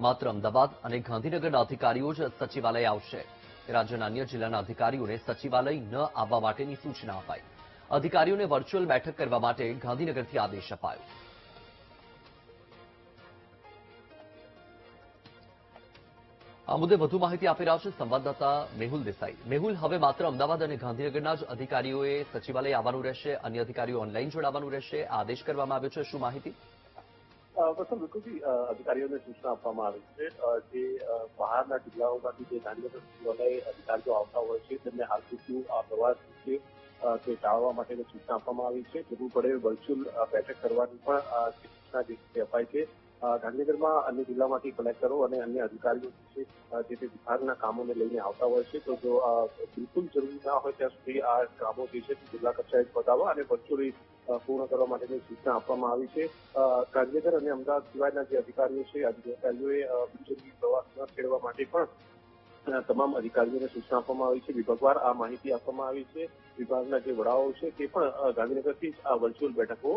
માત્ર અમદાવાદ અને ગાંધીનગરના અધિકારીઓ જ સચિવાલય આવશે. રાજ્યના અન્ય જિલ્લાના અધિકારીઓને સચિવાલય ન આવવા માટેની સૂચના અપાઈ. અધિકારીઓને વર્ચ્યુઅલ બેઠક કરવા માટે ગાંધીનગરથી આદેશ અપાયો. આ મુદ્દે વધુ માહિતી આપી રહ્યા છે સંવાદદાતા મેહુલ દેસાઈ. મેહુલ, હવે માત્ર અમદાવાદ અને ગાંધીનગરના જ અધિકારીઓએ સચિવાલય આવવાનું રહેશે, અન્ય અધિકારીઓ ઓનલાઈન જોડાવાનું રહેશે, આદેશ કરવામાં આવ્યો છે. શું માહિતી? બિલકુલથી અધિકારીઓને સૂચના આપવામાં આવી છે. જે બહારના જિલ્લાઓમાંથી જે ગાંધીનગર સચિવાલય અધિકારીઓ આવતા હોય છે તેમને હાલ પૂરતું આ પ્રવાસ છે તે ટાળવા માટેની સૂચના આપવામાં આવી છે. જરૂર પડે વર્ચ્યુઅલ બેઠક કરવાની પણ સૂચના જે અપાઈ છે. ગાંધીનગરમાં અન્ય જિલ્લામાંથી કલેક્ટરો અને અન્ય અધિકારીઓ છે જે તે વિભાગના કામોને લઈને આવતા હોય છે. તો જો બિલકુલ જરૂરી ના હોય ત્યાં સુધી આ કામો જે છે તે જિલ્લા કક્ષાએ બતાવવા અને વર્ચ્યુઅલી પૂર્ણ કરવા માટેની સૂચના આપવામાં આવી છે. ગાંધીનગર અને અમદાવાદ સિવાયના જે અધિકારીઓ છે અધિકારીઓએ બિનજરૂરી પ્રવાસ ન ખેડવા માટે પણ તમામ અધિકારીઓને સૂચના આપવામાં આવી છે. વિભાગવાર આ માહિતી આપવામાં આવી છે. વિભાગના જે વડાઓ છે તે પણ ગાંધીનગરથી જ આ વર્ચ્યુઅલ બેઠકો